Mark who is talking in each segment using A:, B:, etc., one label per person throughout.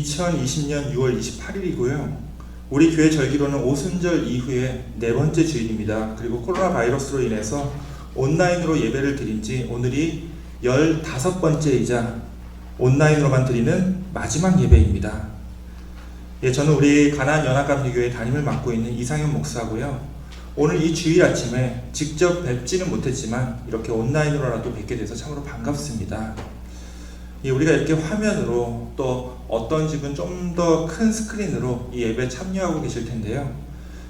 A: 2020년 6월 28일이고요. 우리 교회 절기로는 오순절 이후에 네 번째 주일입니다. 그리고 코로나 바이러스로 인해서 온라인으로 예배를 드린 지 오늘이 15번째이자 온라인으로만 드리는 마지막 예배입니다. 저는 우리 가나안 연합감리교회 담임을 맡고 있는 이상현 목사고요. 오늘 이 주일 아침에 직접 뵙지는 못했지만 이렇게 온라인으로라도 뵙게 돼서 참으로 반갑습니다. 우리가 이렇게 화면으로 또 어떤 집은 좀 더 큰 스크린으로 이 예배에 참여하고 계실 텐데요.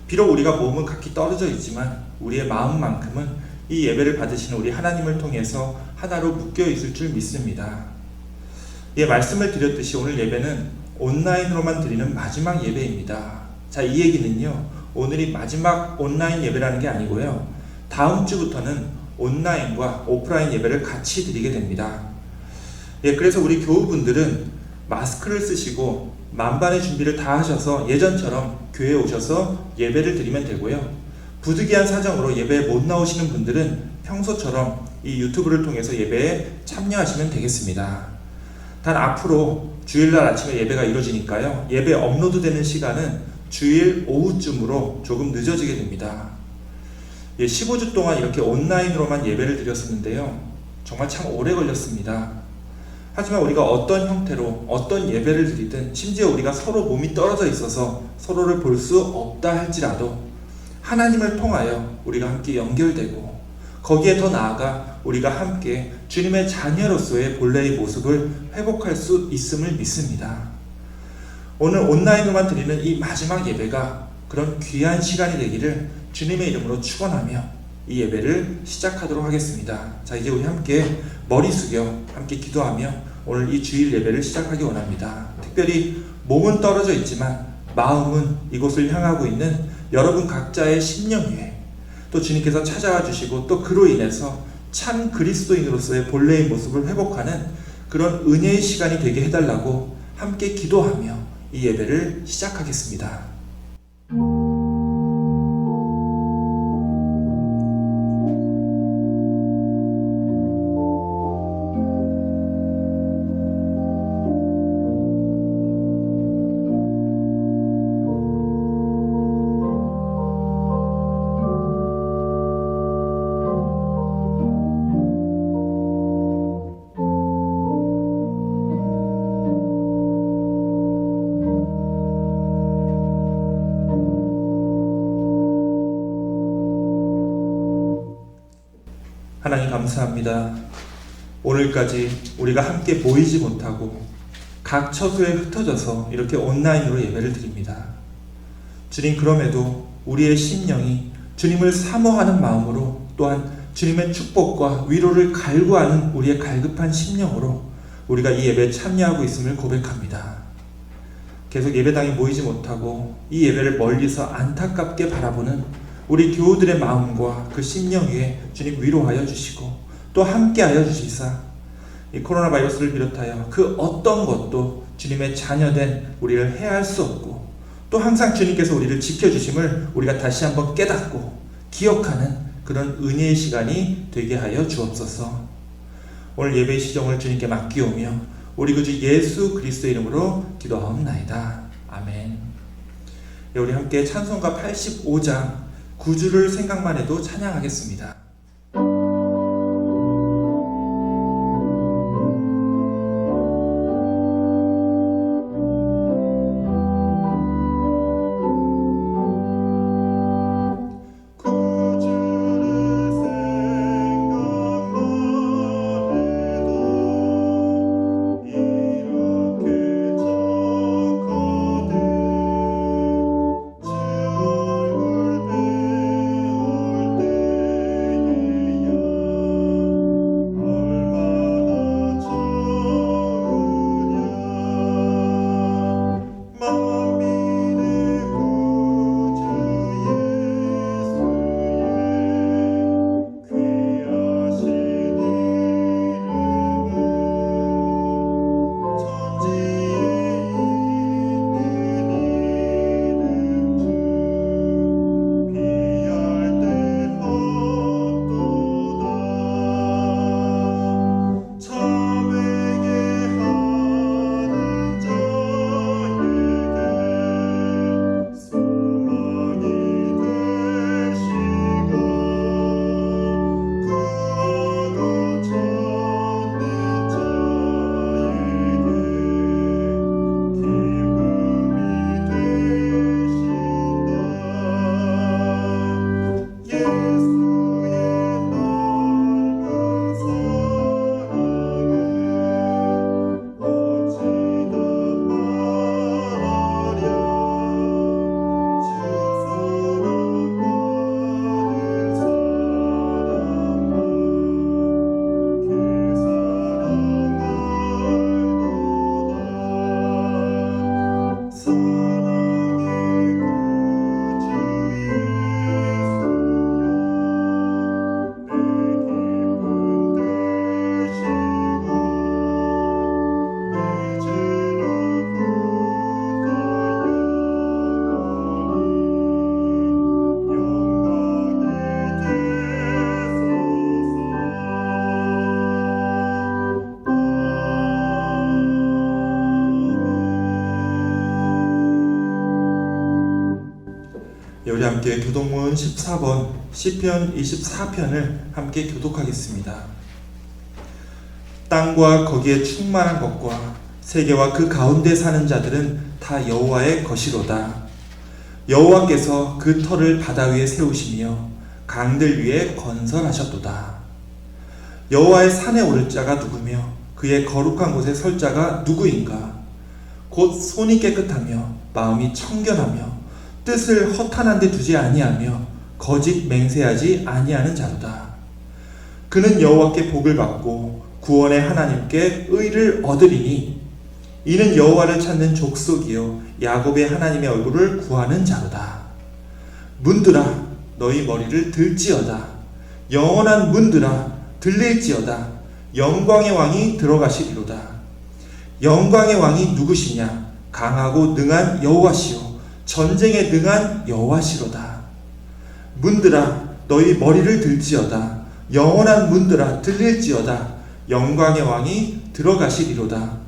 A: 비록 우리가 몸은 각기 떨어져 있지만 우리의 마음만큼은 이 예배를 받으시는 우리 하나님을 통해서 하나로 묶여 있을 줄 믿습니다. 말씀을 드렸듯이 오늘 예배는 온라인으로만 드리는 마지막 예배입니다. 자, 이 얘기는요, 오늘이 마지막 온라인 예배라는 게 아니고요, 다음 주부터는 온라인과 오프라인 예배를 같이 드리게 됩니다. 그래서 우리 교우분들은 마스크를 쓰시고 만반의 준비를 다 하셔서 예전처럼 교회에 오셔서 예배를 드리면 되고요. 부득이한 사정으로 예배에 못 나오시는 분들은 평소처럼 이 유튜브를 통해서 예배에 참여하시면 되겠습니다. 단 앞으로 주일날 아침에 예배가 이루어지니까요, 예배 업로드되는 시간은 주일 오후쯤으로 조금 늦어지게 됩니다. 15주 동안 이렇게 온라인으로만 예배를 드렸었는데요, 정말 참 오래 걸렸습니다. 하지만 우리가 어떤 형태로 어떤 예배를 드리든, 심지어 우리가 서로 몸이 떨어져 있어서 서로를 볼 수 없다 할지라도 하나님을 통하여 우리가 함께 연결되고, 거기에 더 나아가 우리가 함께 주님의 자녀로서의 본래의 모습을 회복할 수 있음을 믿습니다. 오늘 온라인으로만 드리는 이 마지막 예배가 그런 귀한 시간이 되기를 주님의 이름으로 축원하며 이 예배를 시작하도록 하겠습니다. 자, 이제 우리 함께 머리 숙여 함께 기도하며 오늘 이 주일 예배를 시작하기 원합니다. 특별히 몸은 떨어져 있지만 마음은 이곳을 향하고 있는 여러분 각자의 심령 위에 또 주님께서 찾아와 주시고, 또 그로 인해서 참 그리스도인으로서의 본래의 모습을 회복하는 그런 은혜의 시간이 되게 해달라고 함께 기도하며 이 예배를 시작하겠습니다. 하나님 감사합니다. 오늘까지 우리가 함께 모이지 못하고 각 처소에 흩어져서 이렇게 온라인으로 예배를 드립니다. 주님, 그럼에도 우리의 심령이 주님을 사모하는 마음으로, 또한 주님의 축복과 위로를 갈구하는 우리의 갈급한 심령으로 우리가 이 예배에 참여하고 있음을 고백합니다. 계속 예배당에 모이지 못하고 이 예배를 멀리서 안타깝게 바라보는 우리 교우들의 마음과 그 심령 위에 주님 위로하여 주시고, 또 함께하여 주시사 이 코로나 바이러스를 비롯하여 그 어떤 것도 주님의 자녀된 우리를 해할 수 없고, 또 항상 주님께서 우리를 지켜주심을 우리가 다시 한번 깨닫고 기억하는 그런 은혜의 시간이 되게 하여 주옵소서. 오늘 예배의 시정을 주님께 맡기오며 우리 구주 예수 그리스도의 이름으로 기도하옵나이다. 아멘. 우리 함께 찬송가 85장 구주를 생각만 해도 찬양하겠습니다. 함께 교독문 14번 시편 24편을 함께 교독하겠습니다. 땅과 거기에 충만한 것과 세계와 그 가운데 사는 자들은 다 여호와의 것이로다. 여호와께서 그 터를 바다 위에 세우시며 강들 위에 건설하셨도다. 여호와의 산에 오를 자가 누구며 그의 거룩한 곳에 설 자가 누구인가? 곧 손이 깨끗하며 마음이 청결하며 뜻을 허탄한 데 두지 아니하며 거짓 맹세하지 아니하는 자로다. 그는 여호와께 복을 받고 구원의 하나님께 의를 얻으리니 이는 여호와를 찾는 족속이요 야곱의 하나님의 얼굴을 구하는 자로다. 문들아 너희 머리를 들지어다. 영원한 문들아 들릴지어다. 영광의 왕이 들어가시리로다. 영광의 왕이 누구시냐? 강하고 능한 여호와시요 전쟁에 능한 여호와시로다. 문들아 너희 머리를 들지어다. 영원한 문들아 들릴지어다. 영광의 왕이 들어가시리로다.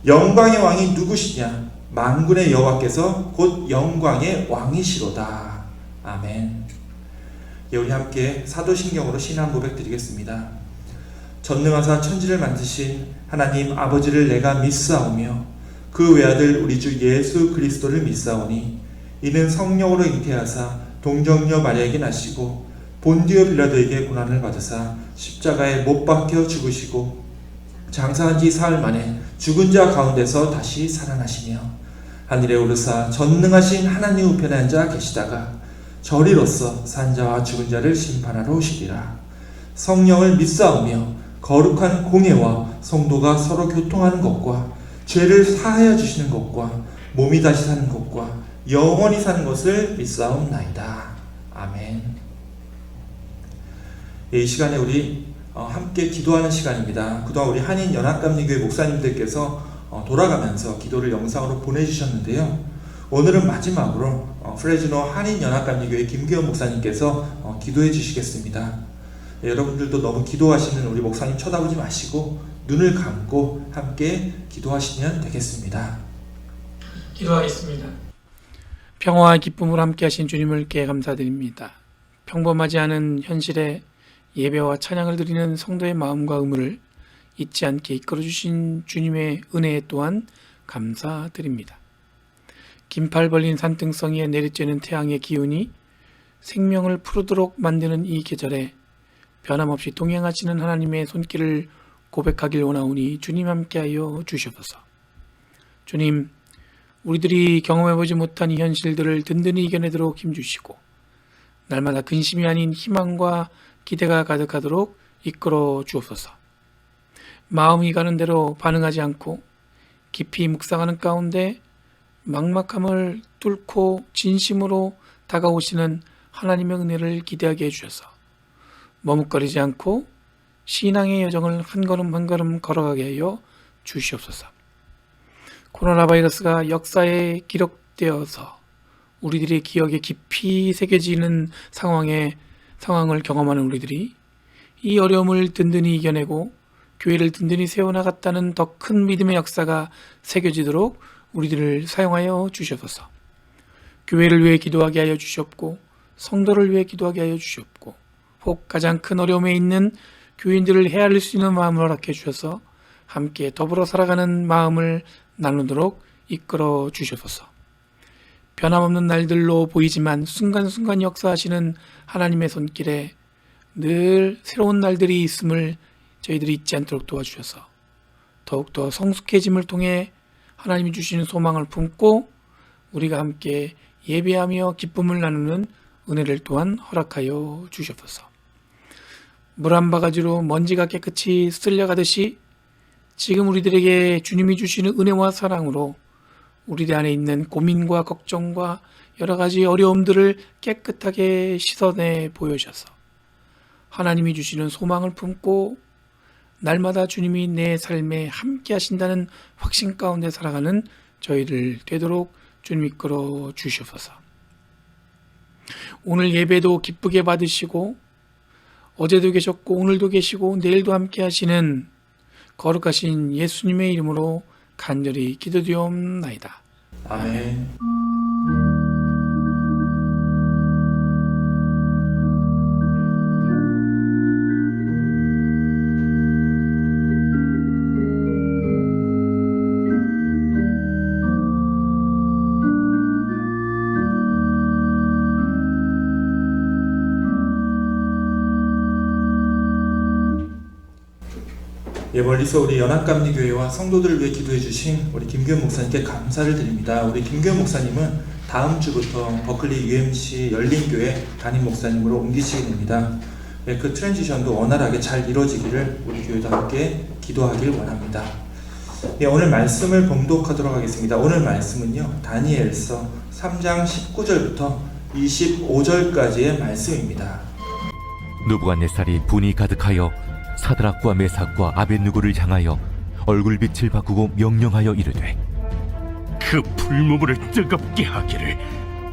A: 영광의 왕이 누구시냐? 만군의 여호와께서 곧 영광의 왕이시로다. 아멘. 예, 우리 함께 사도신경으로 신앙 고백 드리겠습니다. 전능하사 천지를 만드신 하나님 아버지를 내가 믿사오며 그 외아들 우리 주 예수 그리스도를 믿사오니 이는 성령으로 잉태하사 동정녀 마리아에게 나시고 본디오 빌라도에게 고난을 받으사 십자가에 못 박혀 죽으시고 장사한 지 사흘 만에 죽은 자 가운데서 다시 살아나시며 하늘에 오르사 전능하신 하나님 우편에 앉아 계시다가 저리로서 산자와 죽은 자를 심판하러 오시리라. 성령을 믿사오며 거룩한 공예와 성도가 서로 교통하는 것과 죄를 사하여 주시는 것과 몸이 다시 사는 것과 영원히 사는 것을 믿사옵나이다. 아멘. 이 시간에 우리 함께 기도하는 시간입니다. 그동안 우리 한인연합감리교회 목사님들께서 돌아가면서 기도를 영상으로 보내주셨는데요. 오늘은 마지막으로 프레즈노 한인연합감리교회 김기현 목사님께서 기도해 주시겠습니다. 여러분들도 너무 기도하시는 우리 목사님 쳐다보지 마시고 눈을 감고 함께 기도하시면 되겠습니다.
B: 기도하겠습니다. 평화와 기쁨으로 함께 하신 주님을께 감사드립니다. 평범하지 않은 현실에 예배와 찬양을 드리는 성도의 마음과 의무를 잊지 않게 이끌어주신 주님의 은혜 또한 감사드립니다. 긴팔 벌린 산등성이에 내리쬐는 태양의 기운이 생명을 푸르도록 만드는 이 계절에 변함없이 동행하시는 하나님의 손길을 고백하길 원하오니 주님 함께하여 주시옵소서. 주님, 우리들이 경험해보지 못한 이 현실들을 든든히 이겨내도록 힘주시고 날마다 근심이 아닌 희망과 기대가 가득하도록 이끌어 주옵소서. 마음이 가는 대로 반응하지 않고 깊이 묵상하는 가운데 막막함을 뚫고 진심으로 다가오시는 하나님의 은혜를 기대하게 해주셔서 머뭇거리지 않고 신앙의 여정을 한 걸음 한 걸음 걸어가게 하여 주시옵소서. 코로나 바이러스가 역사에 기록되어서 우리들의 기억에 깊이 새겨지는 상황을 경험하는 우리들이 이 어려움을 든든히 이겨내고 교회를 든든히 세워나갔다는 더 큰 믿음의 역사가 새겨지도록 우리들을 사용하여 주시옵소서. 교회를 위해 기도하게 하여 주시옵고 성도를 위해 기도하게 하여 주시옵고 혹 가장 큰 어려움에 있는 교인들을 헤아릴 수 있는 마음을 허락해 주셔서 함께 더불어 살아가는 마음을 나누도록 이끌어 주시옵소서. 변함없는 날들로 보이지만 순간순간 역사하시는 하나님의 손길에 늘 새로운 날들이 있음을 저희들이 잊지 않도록 도와주셔서 더욱더 성숙해짐을 통해 하나님이 주시는 소망을 품고 우리가 함께 예배하며 기쁨을 나누는 은혜를 또한 허락하여 주시옵소서. 물 한 바가지로 먼지가 깨끗이 쓸려가듯이 지금 우리들에게 주님이 주시는 은혜와 사랑으로 우리들 안에 있는 고민과 걱정과 여러 가지 어려움들을 깨끗하게 씻어내 보여주셔서 하나님이 주시는 소망을 품고 날마다 주님이 내 삶에 함께 하신다는 확신 가운데 살아가는 저희를 되도록 주님 이끌어 주시옵소서. 오늘 예배도 기쁘게 받으시고 어제도 계셨고 오늘도 계시고 내일도 함께 하시는 거룩하신 예수님의 이름으로 간절히 기도드리옵나이다.
A: 아멘. 멀리서 우리 연합감리교회와 성도들을 위해 기도해 주신 우리 김규현 목사님께 감사를 드립니다. 우리 김규현 목사님은 다음 주부터 버클리 UMC 열린교회 담임 목사님으로 옮기시게 됩니다. 그 트랜지션도 원활하게 잘 이루어지기를 우리 교회도 함께 기도하길 원합니다. 오늘 말씀을 봉독하도록 하겠습니다. 오늘 말씀은요, 다니엘서 3장 19절부터 25절까지의 말씀입니다.
C: 느부갓네살이 분이 가득하여 사드락과 메삭과 아벳느고를 향하여 얼굴빛을 바꾸고 명령하여 이르되,
D: 그 풀무불을 뜨겁게 하기를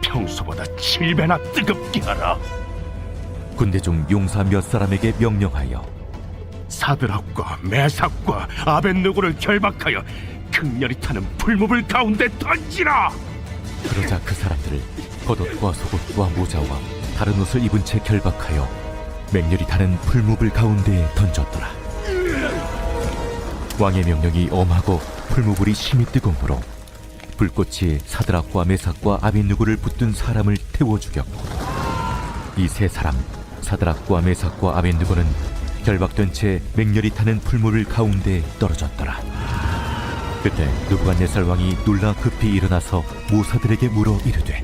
D: 평소보다 7배나 뜨겁게 하라.
C: 군대 중 용사 몇 사람에게 명령하여
D: 사드락과 메삭과 아벳느고를 결박하여 극렬히 타는 풀무불 가운데 던지라.
C: 그러자 그 사람들을 겉옷과 속옷과 모자와 다른 옷을 입은 채 결박하여 맹렬히 타는 풀무불 가운데에 던졌더라. 왕의 명령이 엄하고 풀무불이 심히 뜨거우므로 불꽃이 사드락과 메삭과 아벳느고를 붙든 사람을 태워 죽였고, 이 세 사람 사드락과 메삭과 아벳느고는 결박된 채 맹렬히 타는 풀무불 가운데에 떨어졌더라. 그때 느부갓네살 왕이 놀라 급히 일어나서 모사들에게 물어 이르되,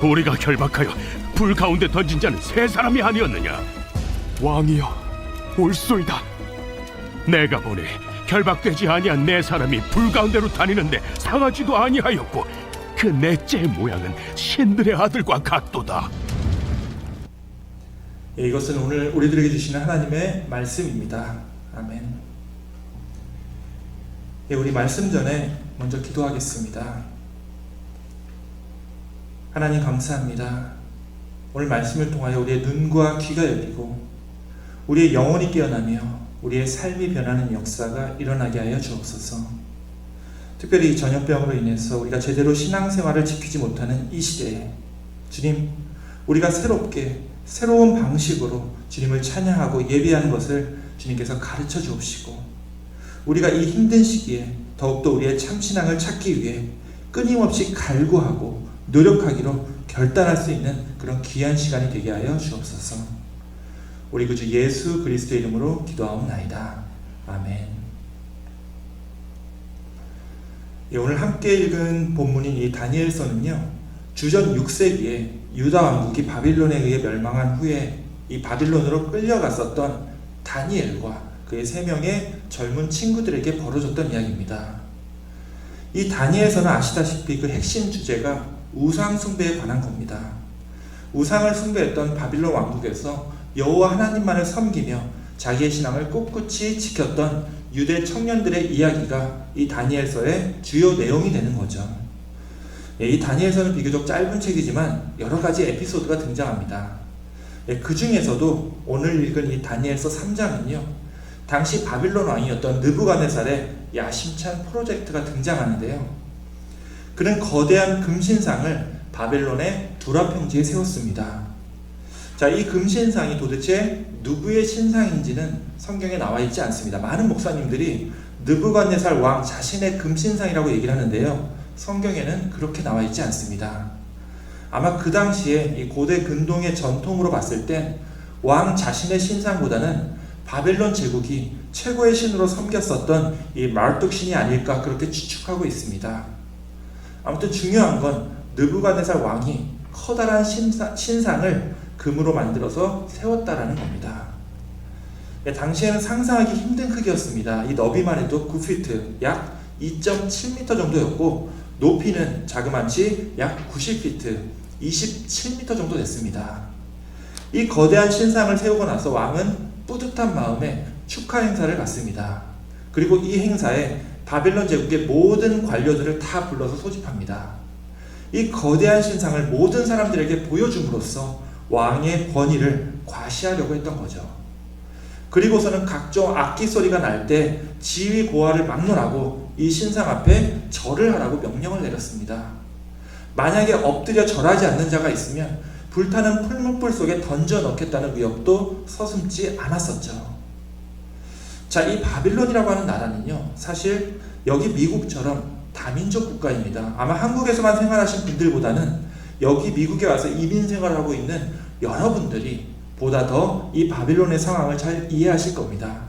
D: 우리가 결박하여 불 가운데 던진 자는 세 사람이 아니었느냐? 왕이여, 옳소이다. 내가 보니 결박되지 아니한 네 사람이 불 가운데로 다니는데 상하지도 아니하였고, 그 넷째의 모양은 신들의 아들과 같도다.
A: 이것은 오늘 우리들에게 주시는 하나님의 말씀입니다. 아멘. 우리 말씀 전에 먼저 기도하겠습니다. 하나님 감사합니다. 오늘 말씀을 통하여 우리의 눈과 귀가 열리고 우리의 영혼이 깨어나며 우리의 삶이 변하는 역사가 일어나게 하여 주옵소서. 특별히 이 전염병으로 인해서 우리가 제대로 신앙생활을 지키지 못하는 이 시대에 주님, 우리가 새로운 방식으로 주님을 찬양하고 예배하는 것을 주님께서 가르쳐 주옵시고, 우리가 이 힘든 시기에 더욱더 우리의 참신앙을 찾기 위해 끊임없이 갈구하고 노력하기로 결단할 수 있는 그런 귀한 시간이 되게 하여 주옵소서. 우리 구주 예수 그리스도의 이름으로 기도하옵나이다. 아멘. 오늘 함께 읽은 본문인 이 다니엘서는요, 주전 6세기에 유다 왕국이 바빌론에 의해 멸망한 후에 이 바빌론으로 끌려갔었던 다니엘과 그의 3명의 젊은 친구들에게 벌어졌던 이야기입니다. 이 다니엘서는 아시다시피 그 핵심 주제가 우상 숭배에 관한 겁니다. 우상을 숭배했던 바빌론 왕국에서 여호와 하나님만을 섬기며 자기의 신앙을 꿋꿋이 지켰던 유대 청년들의 이야기가 이 다니엘서의 주요 내용이 되는 거죠. 이 다니엘서는 비교적 짧은 책이지만 여러 가지 에피소드가 등장합니다. 그 중에서도 오늘 읽은 이 다니엘서 3장은요, 당시 바빌론 왕이었던 느부갓네살의 야심찬 프로젝트가 등장하는데요, 그는 거대한 금신상을 바벨론의 두라 평지에 세웠습니다. 자, 이 금신상이 도대체 누구의 신상인지는 성경에 나와 있지 않습니다. 많은 목사님들이 느부갓네살 왕 자신의 금신상이라고 얘기를 하는데요, 성경에는 그렇게 나와 있지 않습니다. 아마 그 당시에 이 고대 근동의 전통으로 봤을 땐 왕 자신의 신상보다는 바벨론 제국이 최고의 신으로 섬겼었던 이 마르뚝 신이 아닐까 그렇게 추측하고 있습니다. 아무튼 중요한 건 느부갓네살 왕이 커다란 신상을 금으로 만들어서 세웠다라는 겁니다. 당시에는 상상하기 힘든 크기였습니다. 이 너비만 해도 9피트, 약 2.7m 정도였고, 높이는 자그마치 약 90피트, 27m 정도 됐습니다. 이 거대한 신상을 세우고 나서 왕은 뿌듯한 마음에 축하 행사를 갖습니다. 그리고 이 행사에 바벨론 제국의 모든 관료들을 다 불러서 소집합니다. 이 거대한 신상을 모든 사람들에게 보여줌으로써 왕의 권위를 과시하려고 했던 거죠. 그리고서는 각종 악기 소리가 날 때 지휘 고하를 막론하고 이 신상 앞에 절을 하라고 명령을 내렸습니다. 만약에 엎드려 절하지 않는 자가 있으면 불타는 풀무불 속에 던져 넣겠다는 위협도 서슴지 않았었죠. 자, 이 바빌론이라고 하는 나라는요, 사실 여기 미국처럼 다민족 국가입니다. 아마 한국에서만 생활하신 분들보다는 여기 미국에 와서 이민 생활하고 있는 여러분들이 보다 더 이 바빌론의 상황을 잘 이해하실 겁니다.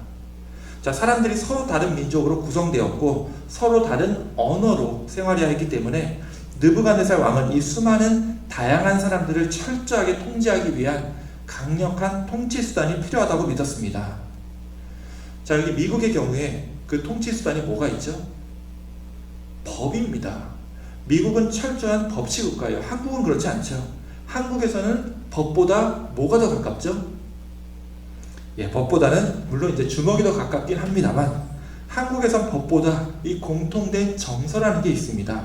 A: 자, 사람들이 서로 다른 민족으로 구성되었고 서로 다른 언어로 생활해야 했기 때문에 느부갓네살 왕은 이 수많은 다양한 사람들을 철저하게 통제하기 위한 강력한 통치 수단이 필요하다고 믿었습니다. 자, 여기 미국의 경우에 그 통치 수단이 뭐가 있죠? 법입니다. 미국은 철저한 법치 국가예요. 한국은 그렇지 않죠. 한국에서는 법보다 뭐가 더 가깝죠? 예, 법보다는 물론 이제 주먹이 더 가깝긴 합니다만 한국에선 법보다 이 공통된 정서라는 게 있습니다.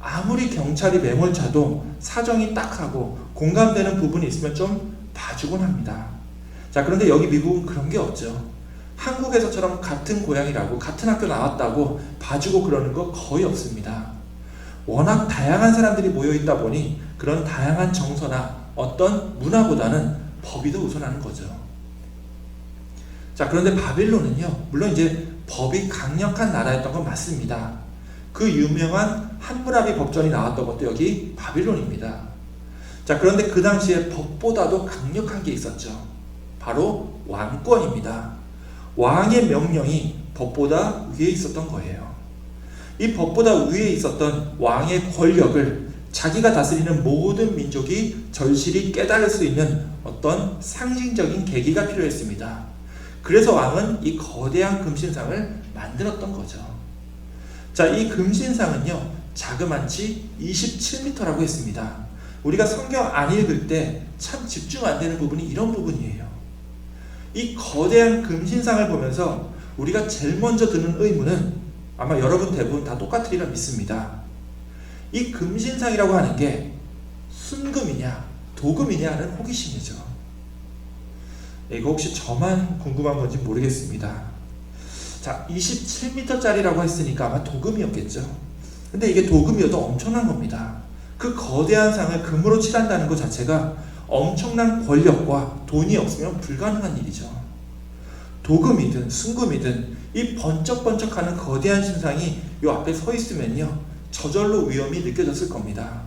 A: 아무리 경찰이 매몰차도 사정이 딱하고 공감되는 부분이 있으면 좀 봐주곤 합니다. 자, 그런데 여기 미국은 그런 게 없죠. 한국에서처럼 같은 고향이라고 같은 학교 나왔다고 봐주고 그러는 거 거의 없습니다. 워낙 다양한 사람들이 모여있다 보니 그런 다양한 정서나 어떤 문화보다는 법이 더 우선하는 거죠. 자, 그런데 바빌론은요, 물론 이제 법이 강력한 나라였던 건 맞습니다. 그 유명한 함무라비 법전이 나왔던 것도 여기 바빌론입니다. 자, 그런데 그 당시에 법보다도 강력한 게 있었죠. 바로 왕권입니다. 왕의 명령이 법보다 위에 있었던 거예요. 이 법보다 위에 있었던 왕의 권력을 자기가 다스리는 모든 민족이 절실히 깨달을 수 있는 어떤 상징적인 계기가 필요했습니다. 그래서 왕은 이 거대한 금신상을 만들었던 거죠. 자, 이 금신상은요, 자그만치 27m라고 했습니다. 우리가 성경 안 읽을 때 참 집중 안 되는 부분이 이런 부분이에요. 이 거대한 금신상을 보면서 우리가 제일 먼저 드는 의문은 아마 여러분 대부분 다 똑같으리라 믿습니다. 이 금신상이라고 하는 게 순금이냐 도금이냐 하는 호기심이죠. 이거 혹시 저만 궁금한 건지 모르겠습니다. 자, 27m짜리라고 했으니까 아마 도금이었겠죠. 근데 이게 도금이어도 엄청난 겁니다. 그 거대한 상을 금으로 칠한다는 것 자체가 엄청난 권력과 돈이 없으면 불가능한 일이죠. 도금이든 순금이든 이 번쩍번쩍하는 거대한 신상이 이 앞에 서 있으면요, 저절로 위험이 느껴졌을 겁니다.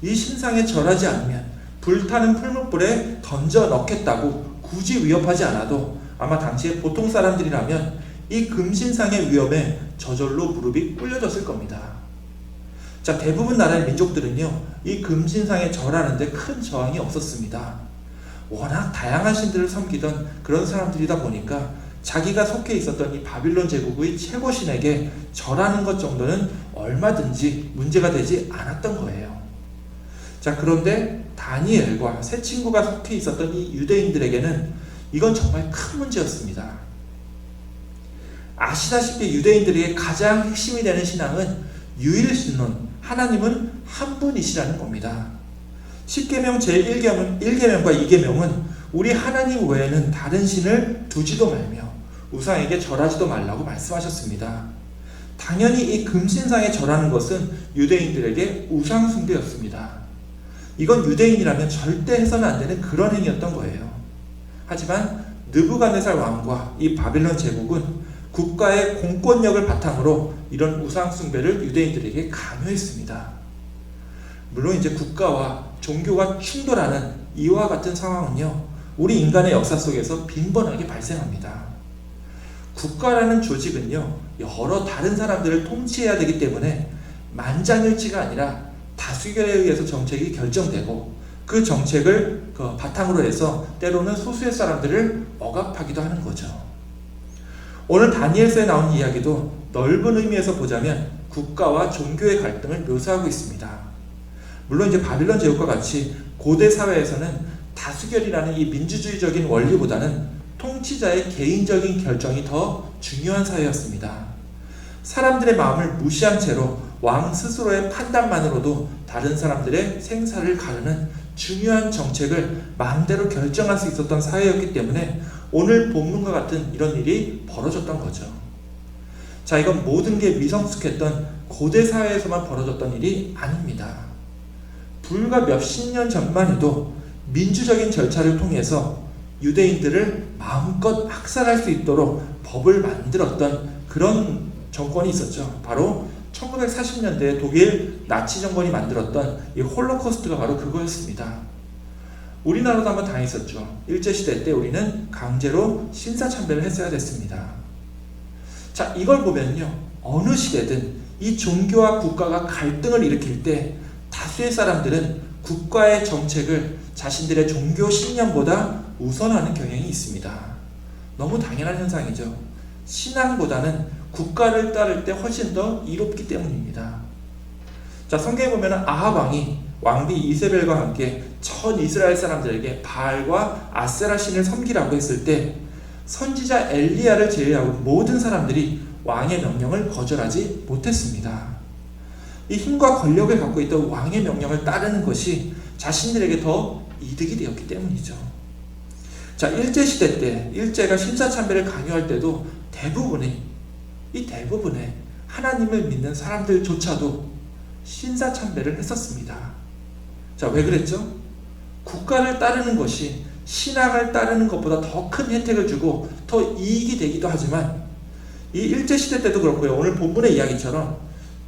A: 이 신상에 절하지 않으면 불타는 풀무불에 던져 넣겠다고 굳이 위협하지 않아도 아마 당시에 보통 사람들이라면 이 금신상의 위험에 저절로 무릎이 꿇려졌을 겁니다. 자, 대부분 나라의 민족들은요, 이 금신상에 절하는데 큰 저항이 없었습니다. 워낙 다양한 신들을 섬기던 그런 사람들이다 보니까 자기가 속해 있었던 이 바빌론 제국의 최고신에게 절하는 것 정도는 얼마든지 문제가 되지 않았던 거예요. 자, 그런데 다니엘과 세 친구가 속해 있었던 이 유대인들에게는 이건 정말 큰 문제였습니다. 아시다시피 유대인들에게 가장 핵심이 되는 신앙은 유일신론, 하나님은 한 분이시라는 겁니다. 10계명 제1계명과 2계명은 우리 하나님 외에는 다른 신을 두지도 말며 우상에게 절하지도 말라고 말씀하셨습니다. 당연히 이 금신상에 절하는 것은 유대인들에게 우상 숭배였습니다. 이건 유대인이라면 절대 해서는 안 되는 그런 행위였던 거예요. 하지만 느부갓네살 왕과 이 바빌론 제국은 국가의 공권력을 바탕으로 이런 우상 숭배를 유대인들에게 강요했습니다. 물론 이제 국가와 종교가 충돌하는 이와 같은 상황은요, 우리 인간의 역사 속에서 빈번하게 발생합니다. 국가라는 조직은요, 여러 다른 사람들을 통치해야 되기 때문에 만장일치가 아니라 다수결에 의해서 정책이 결정되고 그 정책을 바탕으로 해서 때로는 소수의 사람들을 억압하기도 하는 거죠. 오늘 다니엘서에 나온 이야기도 넓은 의미에서 보자면 국가와 종교의 갈등을 묘사하고 있습니다. 물론 이제 바빌론 제국과 같이 고대 사회에서는 다수결이라는 이 민주주의적인 원리보다는 통치자의 개인적인 결정이 더 중요한 사회였습니다. 사람들의 마음을 무시한 채로 왕 스스로의 판단만으로도 다른 사람들의 생사를 가르는 중요한 정책을 마음대로 결정할 수 있었던 사회였기 때문에 오늘 본문과 같은 이런 일이 벌어졌던 거죠. 자, 이건 모든 게 미성숙했던 고대 사회에서만 벌어졌던 일이 아닙니다. 불과 몇십 년 전만 해도 민주적인 절차를 통해서 유대인들을 마음껏 학살할 수 있도록 법을 만들었던 그런 정권이 있었죠. 바로 1940년대에 독일 나치 정권이 만들었던 이 홀로코스트가 바로 그거였습니다. 우리나라도 한번 당했었죠. 일제시대 때 우리는 강제로 신사참배를 했어야 됐습니다. 자, 이걸 보면요, 어느 시대든 이 종교와 국가가 갈등을 일으킬 때 다수의 사람들은 국가의 정책을 자신들의 종교 신념보다 우선하는 경향이 있습니다. 너무 당연한 현상이죠. 신앙보다는 국가를 따를 때 훨씬 더 이롭기 때문입니다. 자, 성경에 보면 아합 왕이 왕비 이세벨과 함께 전 이스라엘 사람들에게 바알과 아세라 신을 섬기라고 했을 때 선지자 엘리야를 제외하고 모든 사람들이 왕의 명령을 거절하지 못했습니다. 이 힘과 권력을 갖고 있던 왕의 명령을 따르는 것이 자신들에게 더 이득이 되었기 때문이죠. 자, 일제시대 때 일제가 신사참배를 강요할 때도 대부분의 하나님을 믿는 사람들조차도 신사참배를 했었습니다. 자, 왜 그랬죠? 국가를 따르는 것이 신앙을 따르는 것보다 더 큰 혜택을 주고 더 이익이 되기도 하지만 이 일제시대 때도 그렇고요. 오늘 본문의 이야기처럼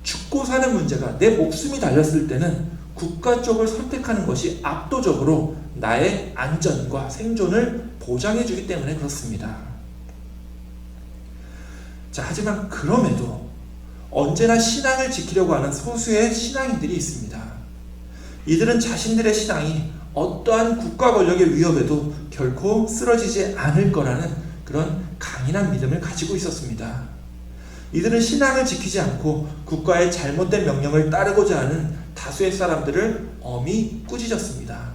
A: 죽고 사는 문제가 내 목숨이 달렸을 때는 국가 쪽을 선택하는 것이 압도적으로 나의 안전과 생존을 보장해주기 때문에 그렇습니다. 자, 하지만 그럼에도 언제나 신앙을 지키려고 하는 소수의 신앙인들이 있습니다. 이들은 자신들의 신앙이 어떠한 국가 권력의 위협에도 결코 쓰러지지 않을 거라는 그런 강인한 믿음을 가지고 있었습니다. 이들은 신앙을 지키지 않고 국가의 잘못된 명령을 따르고자 하는 다수의 사람들을 엄히 꾸짖었습니다.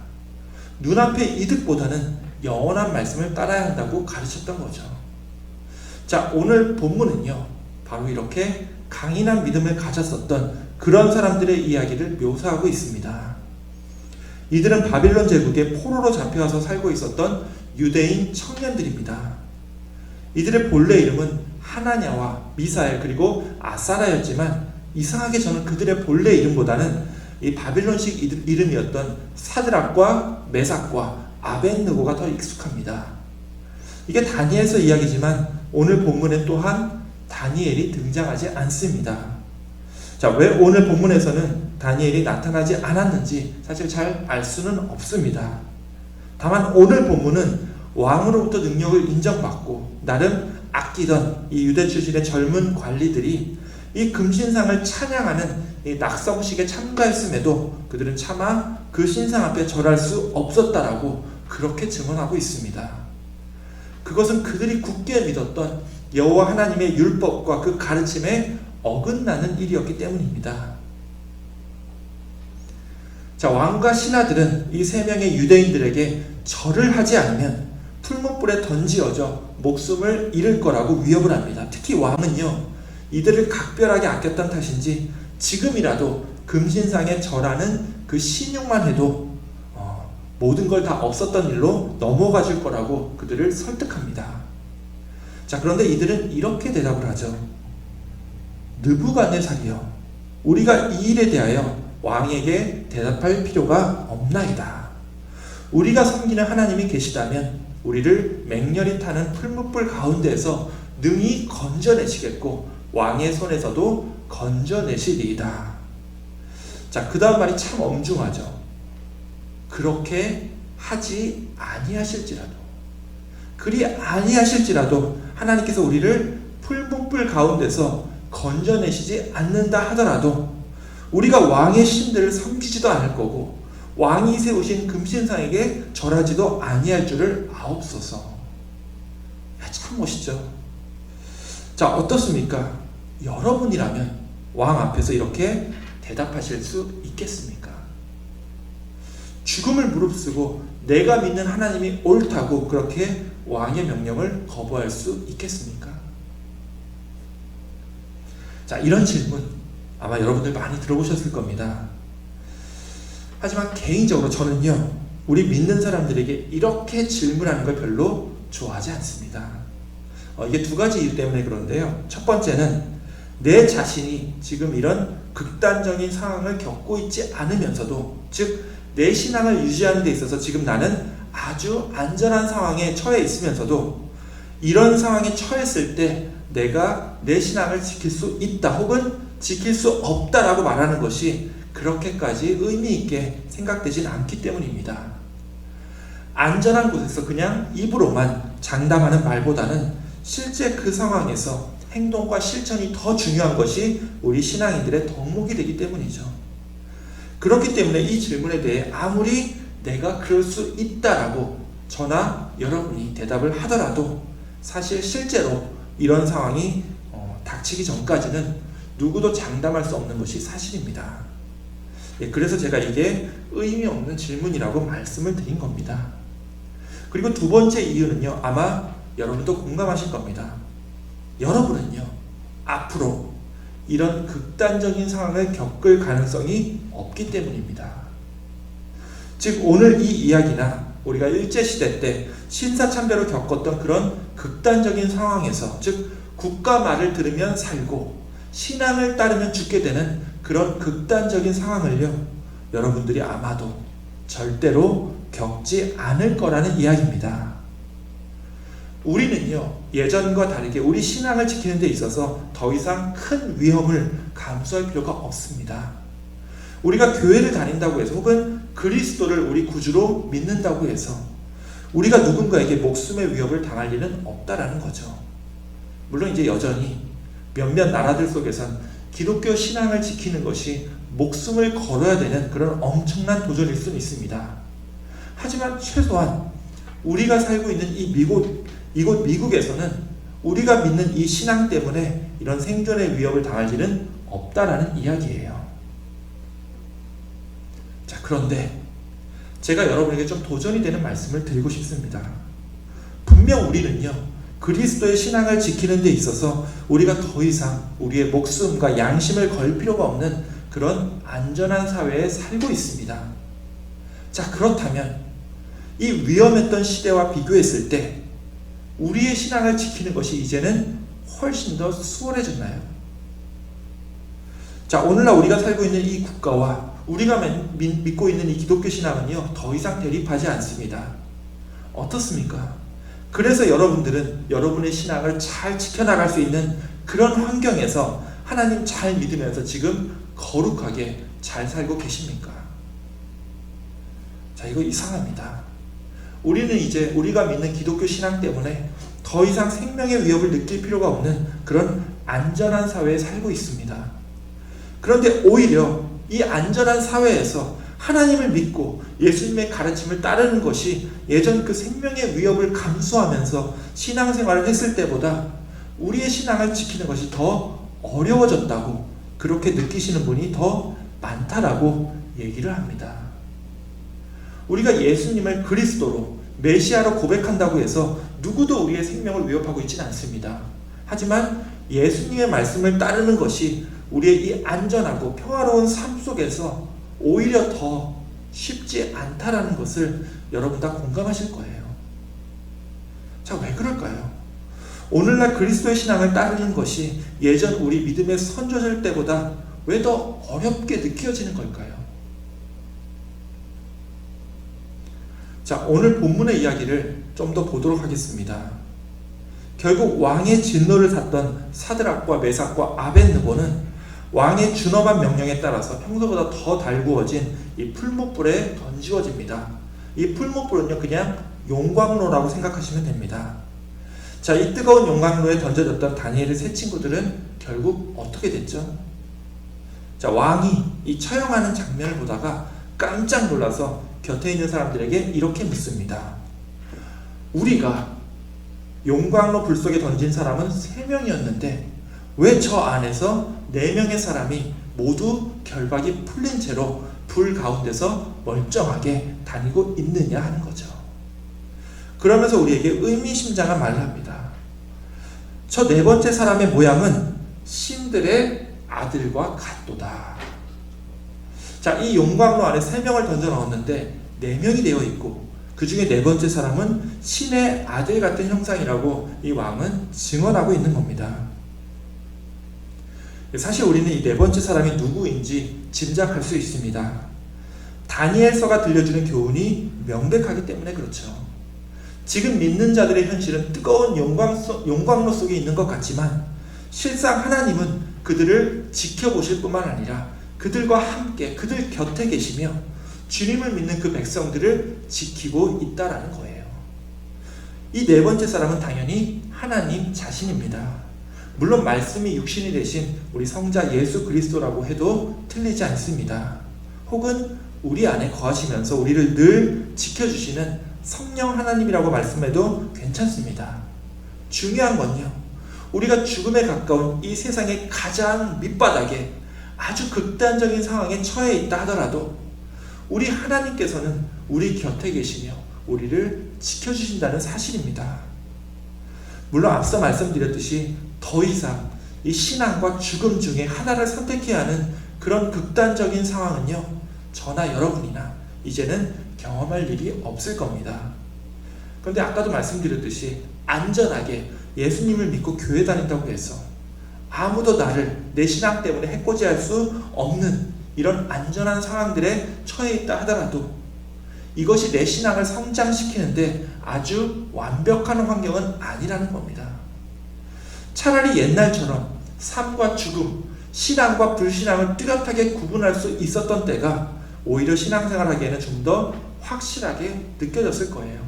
A: 눈앞의 이득보다는 영원한 말씀을 따라야 한다고 가르쳤던 거죠. 자, 오늘 본문은요, 바로 이렇게 강인한 믿음을 가졌었던 그런 사람들의 이야기를 묘사하고 있습니다. 이들은 바빌론 제국의 포로로 잡혀와서 살고 있었던 유대인 청년들입니다. 이들의 본래 이름은 하나냐와 미사엘 그리고 아사라였지만 이상하게 저는 그들의 본래 이름보다는 이 바빌론식 이름이었던 사드락과 메삭과 아벤느고가 더 익숙합니다. 이게 다니엘서 이야기지만 오늘 본문에 또한 다니엘이 등장하지 않습니다. 자, 왜 오늘 본문에서는 다니엘이 나타나지 않았는지 사실 잘 알 수는 없습니다. 다만 오늘 본문은 왕으로부터 능력을 인정받고 나름 아끼던 이 유대 출신의 젊은 관리들이 이 금신상을 찬양하는 이 낙성식에 참가했음에도 그들은 차마 그 신상 앞에 절할 수 없었다라고 그렇게 증언하고 있습니다. 그것은 그들이 굳게 믿었던 여호와 하나님의 율법과 그 가르침에 어긋나는 일이었기 때문입니다. 자, 왕과 신하들은 이 세 명의 유대인들에게 절을 하지 않으면 풀무불에 던지어져 목숨을 잃을 거라고 위협을 합니다. 특히 왕은요, 이들을 각별하게 아꼈던 탓인지 지금이라도 금신상에 절하는 그 신용만 해도 모든 걸 다 없었던 일로 넘어가 줄 거라고 그들을 설득합니다. 자, 그런데 이들은 이렇게 대답을 하죠. 느부갓네살이여, 우리가 이 일에 대하여 왕에게 대답할 필요가 없나이다. 우리가 섬기는 하나님이 계시다면 우리를 맹렬히 타는 풀무불 가운데에서 능히 건져내시겠고 왕의 손에서도 건져내시리이다. 자, 그 다음 말이 참 엄중하죠. 그렇게 하지 아니하실지라도, 그리 아니하실지라도 하나님께서 우리를 풀무불 가운데서 건져내시지 않는다 하더라도 우리가 왕의 신들을 섬기지도 않을 거고 왕이 세우신 금신상에게 절하지도 아니할 줄을 아옵소서. 참 멋있죠. 자, 어떻습니까? 여러분이라면 왕 앞에서 이렇게 대답하실 수 있겠습니까? 죽음을 무릅쓰고 내가 믿는 하나님이 옳다고 그렇게 왕의 명령을 거부할 수 있겠습니까? 자, 이런 질문 아마 여러분들 많이 들어보셨을 겁니다. 하지만 개인적으로 저는요, 우리 믿는 사람들에게 이렇게 질문하는 걸 별로 좋아하지 않습니다. 이게 두 가지 이유 때문에 그런데요. 첫 번째는 내 자신이 지금 이런 극단적인 상황을 겪고 있지 않으면서도, 즉 내 신앙을 유지하는 데 있어서 지금 나는 아주 안전한 상황에 처해 있으면서도 이런 상황에 처했을 때 내가 내 신앙을 지킬 수 있다 혹은 지킬 수 없다라고 말하는 것이 그렇게까지 의미 있게 생각되진 않기 때문입니다. 안전한 곳에서 그냥 입으로만 장담하는 말보다는 실제 그 상황에서 행동과 실천이 더 중요한 것이 우리 신앙인들의 덕목이 되기 때문이죠. 그렇기 때문에 이 질문에 대해 아무리 내가 그럴 수 있다라고 저나 여러분이 대답을 하더라도 사실 실제로 이런 상황이 닥치기 전까지는 누구도 장담할 수 없는 것이 사실입니다. 그래서 제가 이게 의미 없는 질문이라고 말씀을 드린 겁니다. 그리고 두 번째 이유는요, 아마 여러분도 공감하실 겁니다. 여러분은요, 앞으로 이런 극단적인 상황을 겪을 가능성이 없기 때문입니다. 즉 오늘 이 이야기나 우리가 일제시대 때 신사참배로 겪었던 그런 극단적인 상황에서, 즉 국가 말을 들으면 살고 신앙을 따르면 죽게 되는 그런 극단적인 상황을요, 여러분들이 아마도 절대로 겪지 않을 거라는 이야기입니다. 우리는요, 예전과 다르게 우리 신앙을 지키는 데 있어서 더 이상 큰 위험을 감수할 필요가 없습니다. 우리가 교회를 다닌다고 해서 혹은 그리스도를 우리 구주로 믿는다고 해서 우리가 누군가에게 목숨의 위협을 당할 일은 없다라는 거죠. 물론 이제 여전히 몇몇 나라들 속에선 기독교 신앙을 지키는 것이 목숨을 걸어야 되는 그런 엄청난 도전일 수는 있습니다. 하지만 최소한 우리가 살고 있는 이곳 미국에서는 우리가 믿는 이 신앙 때문에 이런 생존의 위협을 당할 일은 없다라는 이야기예요. 자, 그런데 제가 여러분에게 좀 도전이 되는 말씀을 드리고 싶습니다. 분명 우리는요, 그리스도의 신앙을 지키는 데 있어서 우리가 더 이상 우리의 목숨과 양심을 걸 필요가 없는 그런 안전한 사회에 살고 있습니다. 자, 그렇다면 이 위험했던 시대와 비교했을 때 우리의 신앙을 지키는 것이 이제는 훨씬 더 수월해졌나요? 자, 오늘날 우리가 살고 있는 이 국가와 우리가 믿고 있는 이 기독교 신앙은요, 더 이상 대립하지 않습니다. 어떻습니까? 그래서 여러분들은 여러분의 신앙을 잘 지켜나갈 수 있는 그런 환경에서 하나님 잘 믿으면서 지금 거룩하게 잘 살고 계십니까? 자, 이거 이상합니다. 우리는 이제 우리가 믿는 기독교 신앙 때문에 더 이상 생명의 위협을 느낄 필요가 없는 그런 안전한 사회에 살고 있습니다. 그런데 오히려 이 안전한 사회에서 하나님을 믿고 예수님의 가르침을 따르는 것이 예전 그 생명의 위협을 감수하면서 신앙생활을 했을 때보다 우리의 신앙을 지키는 것이 더 어려워졌다고, 그렇게 느끼시는 분이 더 많다라고 얘기를 합니다. 우리가 예수님을 그리스도로 메시아로 고백한다고 해서 누구도 우리의 생명을 위협하고 있지는 않습니다. 하지만 예수님의 말씀을 따르는 것이 우리의 이 안전하고 평화로운 삶 속에서 오히려 더 쉽지 않다라는 것을 여러분 다 공감하실 거예요. 자, 왜 그럴까요? 오늘날 그리스도의 신앙을 따르는 것이 예전 우리 믿음의 선조들 때보다 왜 더 어렵게 느껴지는 걸까요? 자, 오늘 본문의 이야기를 좀 더 보도록 하겠습니다. 결국 왕의 진노를 샀던 사드락과 메삭과 아벳느고는 왕의 준엄한 명령에 따라서 평소보다 더 달구어진 이 풀무불에 던지워집니다. 이 풀무불은요, 그냥 용광로라고 생각하시면 됩니다. 자, 이 뜨거운 용광로에 던져졌던 다니엘의 세 친구들은 결국 어떻게 됐죠? 자, 왕이 이 처형하는 장면을 보다가 깜짝 놀라서 곁에 있는 사람들에게 이렇게 묻습니다. 우리가 용광로 불 속에 던진 사람은 3명이었는데 왜 저 안에서 4명의 사람이 모두 결박이 풀린 채로 불 가운데서 멀쩡하게 다니고 있느냐 하는 거죠. 그러면서 우리에게 의미심장한 말을 합니다. 저 4번째 사람의 모양은 신들의 아들과 같도다. 자, 이 용광로 안에 3명을 던져 넣었는데 4명이 되어 있고 그 중에 4번째 사람은 신의 아들 같은 형상이라고 이 왕은 증언하고 있는 겁니다. 사실 우리는 이 4번째 사람이 누구인지 짐작할 수 있습니다. 다니엘서가 들려주는 교훈이 명백하기 때문에 그렇죠. 지금 믿는 자들의 현실은 뜨거운 용광로 속에 있는 것 같지만 실상 하나님은 그들을 지켜보실 뿐만 아니라 그들과 함께 그들 곁에 계시며 주님을 믿는 그 백성들을 지키고 있다라는 거예요. 이 4번째 사람은 당연히 하나님 자신입니다. 물론 말씀이 육신이 되신 우리 성자 예수 그리스도라고 해도 틀리지 않습니다. 혹은 우리 안에 거하시면서 우리를 늘 지켜주시는 성령 하나님이라고 말씀해도 괜찮습니다. 중요한 건요, 우리가 죽음에 가까운 이 세상의 가장 밑바닥에 아주 극단적인 상황에 처해 있다 하더라도 우리 하나님께서는 우리 곁에 계시며 우리를 지켜주신다는 사실입니다. 물론 앞서 말씀드렸듯이 더 이상 이 신앙과 죽음 중에 하나를 선택해야 하는 그런 극단적인 상황은요, 저나 여러분이나 이제는 경험할 일이 없을 겁니다. 그런데 아까도 말씀드렸듯이 안전하게 예수님을 믿고 교회 다닌다고 해서 아무도 나를 내 신앙 때문에 해코지할 수 없는 이런 안전한 상황들에 처해 있다 하더라도 이것이 내 신앙을 성장시키는데 아주 완벽한 환경은 아니라는 겁니다. 차라리 옛날처럼 삶과 죽음, 신앙과 불신앙을 뚜렷하게 구분할 수 있었던 때가 오히려 신앙생활하기에는 좀 더 확실하게 느껴졌을 거예요.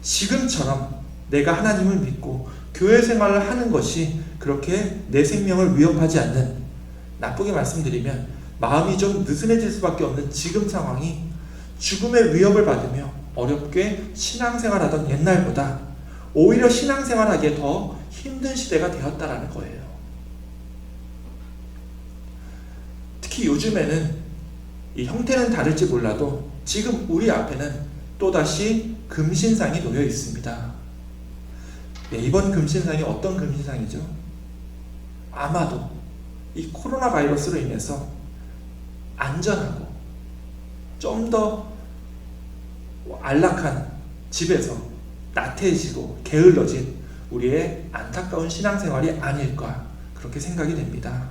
A: 지금처럼 내가 하나님을 믿고 교회 생활을 하는 것이 그렇게 내 생명을 위협하지 않는, 나쁘게 말씀드리면 마음이 좀 느슨해질 수밖에 없는 지금 상황이 죽음의 위협을 받으며 어렵게 신앙생활하던 옛날보다 오히려 신앙생활하기에 더 힘든 시대가 되었다라는 거예요. 특히 요즘에는 이 형태는 다를지 몰라도 지금 우리 앞에는 또다시 금신상이 놓여 있습니다. 네, 이번 금신상이 어떤 금신상이죠? 아마도 이 코로나 바이러스로 인해서 안전하고 좀 더 안락한 집에서 나태해지고 게을러진 우리의 안타까운 신앙생활이 아닐까, 그렇게 생각이 됩니다.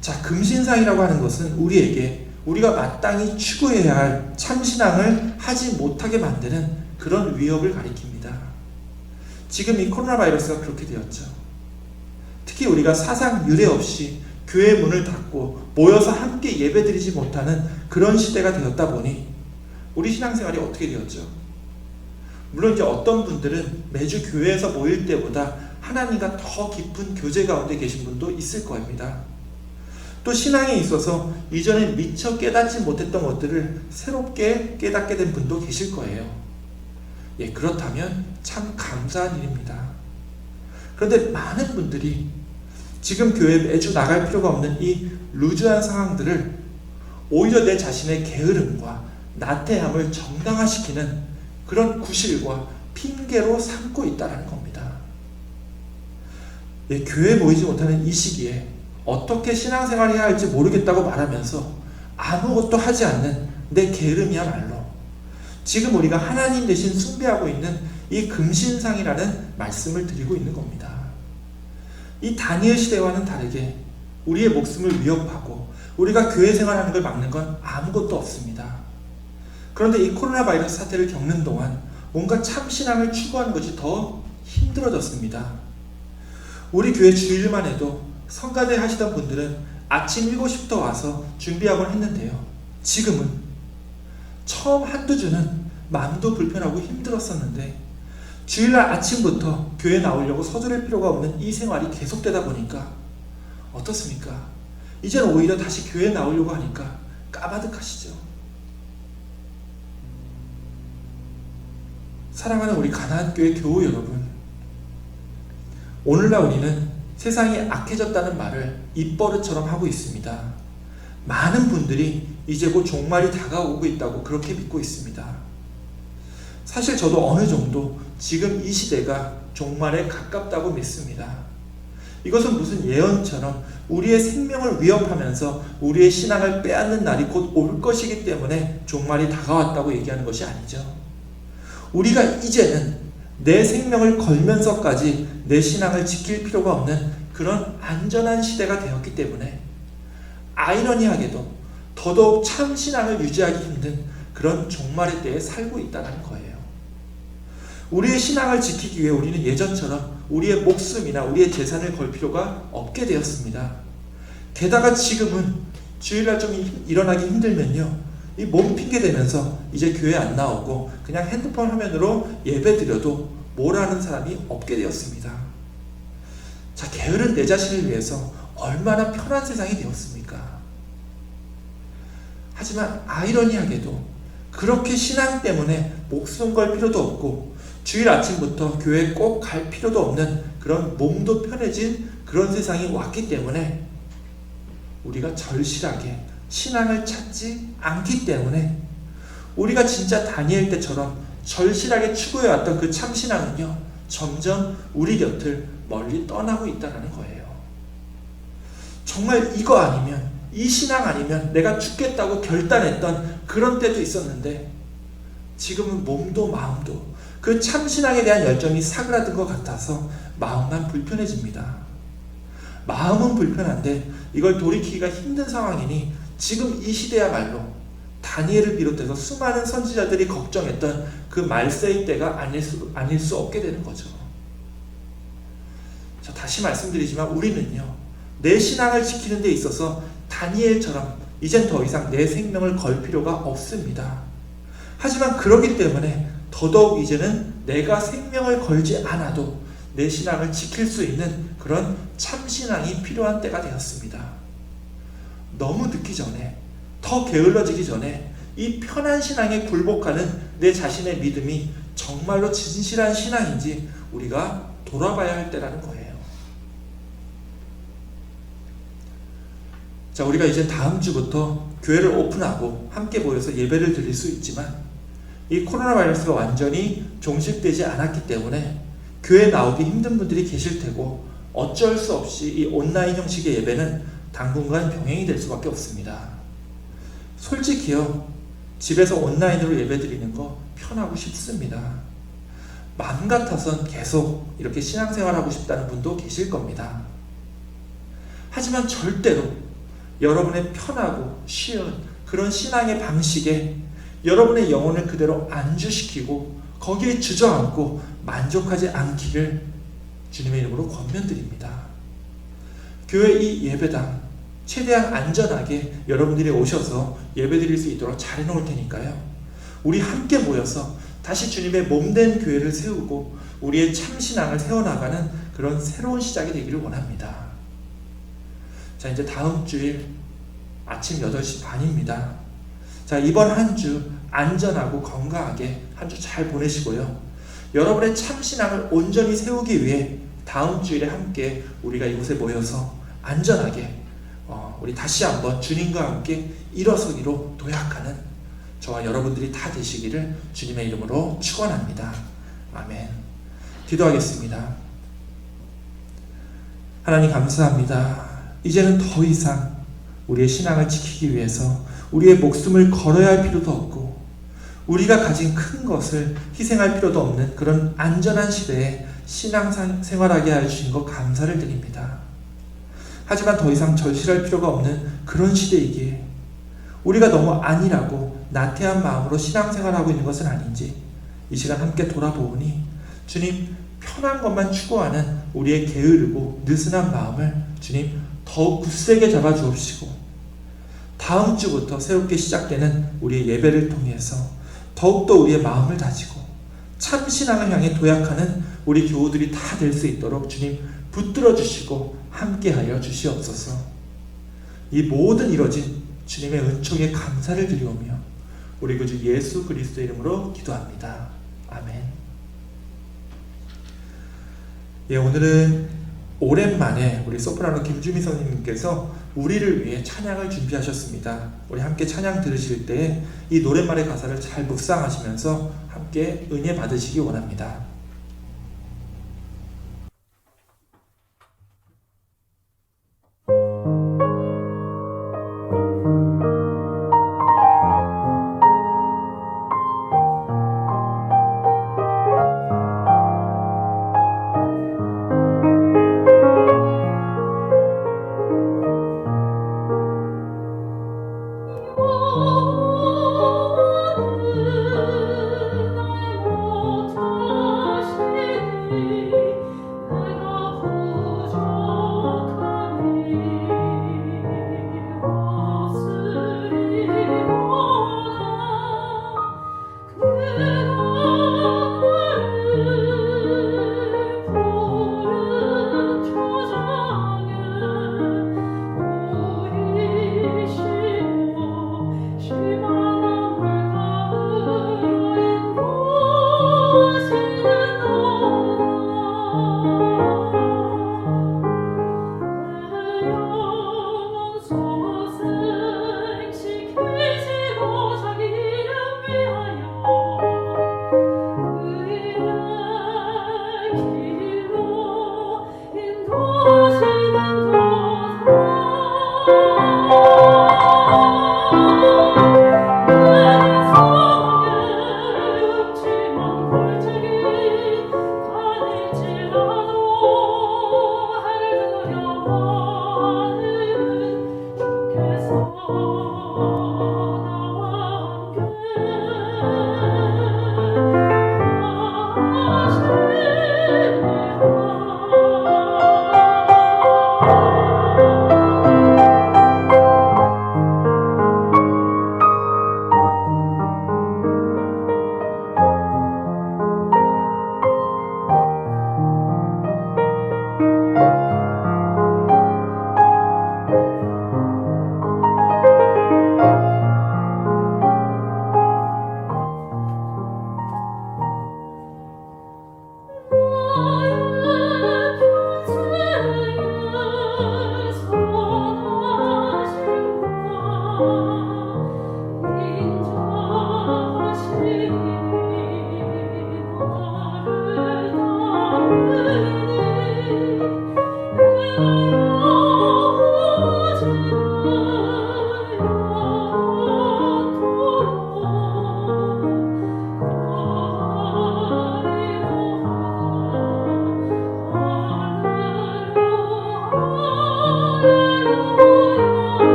A: 자, 금신상이라고 하는 것은 우리에게 우리가 마땅히 추구해야 할 참신앙을 하지 못하게 만드는 그런 위협을 가리킵니다. 지금 이 코로나 바이러스가 그렇게 되었죠. 특히 우리가 사상 유례 없이 교회 문을 닫고 모여서 함께 예배드리지 못하는 그런 시대가 되었다 보니 우리 신앙생활이 어떻게 되었죠? 물론 이제 어떤 분들은 매주 교회에서 모일 때보다 하나님과 더 깊은 교제 가운데 계신 분도 있을 겁니다. 또 신앙에 있어서 이전에 미처 깨닫지 못했던 것들을 새롭게 깨닫게 된 분도 계실 거예요. 예, 그렇다면 참 감사한 일입니다. 그런데 많은 분들이 지금 교회에 매주 나갈 필요가 없는 이 루즈한 상황들을 오히려 내 자신의 게으름과 나태함을 정당화시키는 그런 구실과 핑계로 삼고 있다는 겁니다. 예, 교회에 모이지 못하는 이 시기에 어떻게 신앙생활을 해야 할지 모르겠다고 말하면서 아무것도 하지 않는 내 게으름이야말로 지금 우리가 하나님 대신 숭배하고 있는 이 금신상이라는 말씀을 드리고 있는 겁니다. 이 다니엘 시대와는 다르게 우리의 목숨을 위협하고 우리가 교회 생활하는 걸 막는 건 아무것도 없습니다. 그런데 이 코로나 바이러스 사태를 겪는 동안 뭔가 참신앙을 추구하는 것이 더 힘들어졌습니다. 우리 교회 주일만 해도 성가대 하시던 분들은 아침 7시부터 와서 준비하곤 했는데요. 지금은 처음 한두 주는 마음도 불편하고 힘들었었는데 주일날 아침부터 교회 나오려고 서두를 필요가 없는 이 생활이 계속되다 보니까 어떻습니까? 이제는 오히려 다시 교회 나오려고 하니까 까마득하시죠. 사랑하는 우리 가나안교회 교우 여러분, 오늘날 우리는 세상이 악해졌다는 말을 입버릇처럼 하고 있습니다. 많은 분들이 이제 곧 종말이 다가오고 있다고 그렇게 믿고 있습니다. 사실 저도 어느 정도 지금 이 시대가 종말에 가깝다고 믿습니다. 이것은 무슨 예언처럼 우리의 생명을 위협하면서 우리의 신앙을 빼앗는 날이 곧 올 것이기 때문에 종말이 다가왔다고 얘기하는 것이 아니죠. 우리가 이제는 내 생명을 걸면서까지 내 신앙을 지킬 필요가 없는 그런 안전한 시대가 되었기 때문에 아이러니하게도 더더욱 참 신앙을 유지하기 힘든 그런 종말의 때에 살고 있다는 거예요. 우리의 신앙을 지키기 위해 우리는 예전처럼 우리의 목숨이나 우리의 재산을 걸 필요가 없게 되었습니다. 게다가 지금은 주일날 좀 일어나기 힘들면요, 이 몸 핑계 대면서 이제 교회 안 나오고 그냥 핸드폰 화면으로 예배 드려도 뭐라는 사람이 없게 되었습니다. 자, 게으른 내 자신을 위해서 얼마나 편한 세상이 되었습니까? 하지만 아이러니하게도 그렇게 신앙 때문에 목숨 걸 필요도 없고 주일 아침부터 교회 꼭 갈 필요도 없는 그런 몸도 편해진 그런 세상이 왔기 때문에 우리가 절실하게 신앙을 찾지 않기 때문에 우리가 진짜 다니엘 때처럼 절실하게 추구해왔던 그 참신앙은요, 점점 우리 곁을 멀리 떠나고 있다는 거예요. 정말 이거 아니면, 이 신앙 아니면 내가 죽겠다고 결단했던 그런 때도 있었는데 지금은 몸도 마음도 그 참신앙에 대한 열정이 사그라든 것 같아서 마음만 불편해집니다. 마음은 불편한데 이걸 돌이키기가 힘든 상황이니 지금 이 시대야말로 다니엘을 비롯해서 수많은 선지자들이 걱정했던 그 말세의 때가 아닐 수 없게 되는 거죠. 자, 다시 말씀드리지만 우리는요, 내 신앙을 지키는 데 있어서 다니엘처럼 이젠 더 이상 내 생명을 걸 필요가 없습니다. 하지만 그러기 때문에 더더욱 이제는 내가 생명을 걸지 않아도 내 신앙을 지킬 수 있는 그런 참신앙이 필요한 때가 되었습니다. 너무 늦기 전에, 더 게을러지기 전에 이 편한 신앙에 굴복하는 내 자신의 믿음이 정말로 진실한 신앙인지 우리가 돌아봐야 할 때라는 거예요. 자, 우리가 이제 다음 주부터 교회를 오픈하고 함께 모여서 예배를 드릴 수 있지만 이 코로나 바이러스가 완전히 종식되지 않았기 때문에 교회 나오기 힘든 분들이 계실 테고 어쩔 수 없이 이 온라인 형식의 예배는 당분간 병행이 될 수밖에 없습니다. 솔직히요, 집에서 온라인으로 예배 드리는 거 편하고 쉽습니다. 마음 같아선 계속 이렇게 신앙생활하고 싶다는 분도 계실 겁니다. 하지만 절대로 여러분의 편하고 쉬운 그런 신앙의 방식에 여러분의 영혼을 그대로 안주시키고 거기에 주저앉고 만족하지 않기를 주님의 이름으로 권면드립니다. 교회 이 예배당 최대한 안전하게 여러분들이 오셔서 예배드릴 수 있도록 잘 해놓을 테니까요, 우리 함께 모여서 다시 주님의 몸된 교회를 세우고 우리의 참신앙을 세워나가는 그런 새로운 시작이 되기를 원합니다. 자, 이제 다음 주일 아침 8시 반입니다. 자, 이번 한 주 안전하고 건강하게 한 주 잘 보내시고요, 여러분의 참신앙을 온전히 세우기 위해 다음 주일에 함께 우리가 이곳에 모여서 안전하게 우리 다시 한번 주님과 함께 일어서기로 도약하는 저와 여러분들이 다 되시기를 주님의 이름으로 축원합니다. 아멘. 기도하겠습니다. 하나님 감사합니다. 이제는 더 이상 우리의 신앙을 지키기 위해서 우리의 목숨을 걸어야 할 필요도 없고 우리가 가진 큰 것을 희생할 필요도 없는 그런 안전한 시대에 신앙생활하게 해주신 것 감사를 드립니다. 하지만 더 이상 절실할 필요가 없는 그런 시대이기에 우리가 너무 안일하고 나태한 마음으로 신앙생활하고 있는 것은 아닌지 이 시간 함께 돌아보니 주님, 편한 것만 추구하는 우리의 게으르고 느슨한 마음을 주님 더욱 굳세게 잡아주옵시고 다음 주부터 새롭게 시작되는 우리의 예배를 통해서 더욱더 우리의 마음을 다지고 참신앙을 향해 도약하는 우리 교우들이 다 될 수 있도록 주님 붙들어 주시고 함께하여 주시옵소서. 이 모든 이뤄진 주님의 은총에 감사를 드리오며 우리 구주 예수 그리스도의 이름으로 기도합니다. 아멘. 예, 오늘은 오랜만에 우리 소프라노 김주미 선생님께서 우리를 위해 찬양을 준비하셨습니다. 우리 함께 찬양 들으실 때 이 노랫말의 가사를 잘 묵상하시면서 함께 은혜 받으시기 원합니다.
E: 나의 모든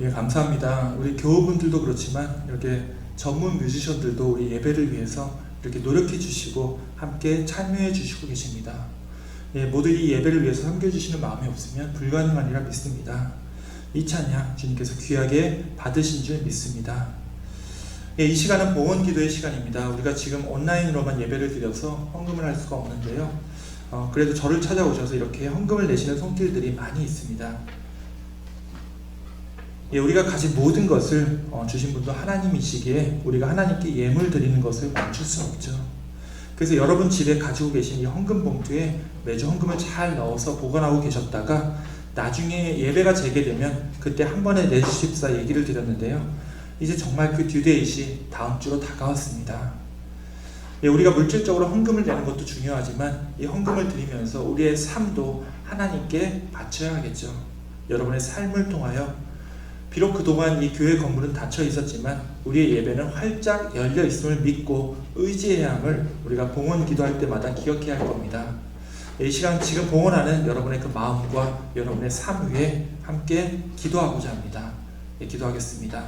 A: 예, 감사합니다. 우리 교우분들도 그렇지만 이렇게 전문 뮤지션들도 우리 예배를 위해서 이렇게 노력해 주시고 함께 참여해 주시고 계십니다. 예, 모두 이 예배를 위해서 섬겨주시는 마음이 없으면 불가능하리라 믿습니다. 이 찬양 주님께서 귀하게 받으신 줄 믿습니다. 예, 이 시간은 봉헌 기도의 시간입니다. 우리가 지금 온라인으로만 예배를 드려서 헌금을 할 수가 없는데요. 그래도 저를 찾아오셔서 이렇게 헌금을 내시는 손길들이 많이 있습니다. 예, 우리가 가진 모든 것을 주신 분도 하나님이시기에 우리가 하나님께 예물 드리는 것을 멈출 수 없죠. 그래서 여러분 집에 가지고 계신 이 헌금 봉투에 매주 헌금을 잘 넣어서 보관하고 계셨다가 나중에 예배가 재개되면 그때 한 번에 내주십사 얘기를 드렸는데요. 이제 정말 그 듀데이시 다음 주로 다가왔습니다. 예, 우리가 물질적으로 헌금을 내는 것도 중요하지만 이 헌금을 드리면서 우리의 삶도 하나님께 바쳐야 하겠죠. 여러분의 삶을 통하여 비록 그동안 이 교회 건물은 닫혀 있었지만 우리의 예배는 활짝 열려 있음을 믿고 의지해야 함을 우리가 봉헌 기도할 때마다 기억해야 할 겁니다. 이 시간 지금 봉헌하는 여러분의 그 마음과 여러분의 삶 위에 함께 기도하고자 합니다. 예, 기도하겠습니다.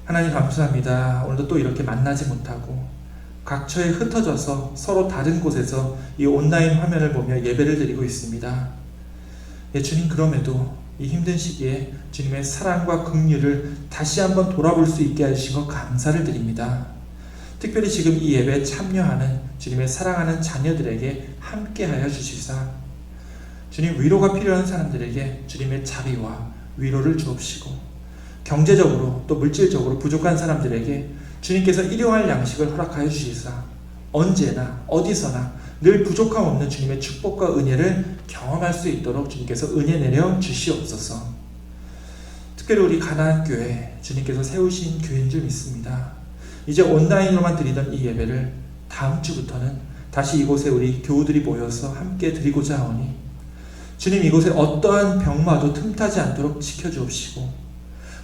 A: 하나님 감사합니다. 오늘도 또 이렇게 만나지 못하고 각처에 흩어져서 서로 다른 곳에서 이 온라인 화면을 보며 예배를 드리고 있습니다. 예, 주님 그럼에도 이 힘든 시기에 주님의 사랑과 긍휼을 다시 한번 돌아볼 수 있게 해주신 것 감사를 드립니다. 특별히 지금 이 예배에 참여하는 주님의 사랑하는 자녀들에게 함께하여 주시사 주님 위로가 필요한 사람들에게 주님의 자비와 위로를 주옵시고 경제적으로 또 물질적으로 부족한 사람들에게 주님께서 일용할 양식을 허락하여 주시사 언제나 어디서나 늘 부족함 없는 주님의 축복과 은혜를 경험할 수 있도록 주님께서 은혜 내려 주시옵소서. 특별히 우리 가나안 교회 주님께서 세우신 교회인 줄 믿습니다. 이제 온라인으로만 드리던 이 예배를 다음 주부터는 다시 이곳에 우리 교우들이 모여서 함께 드리고자 하오니 주님 이곳에 어떠한 병마도 틈타지 않도록 지켜주옵시고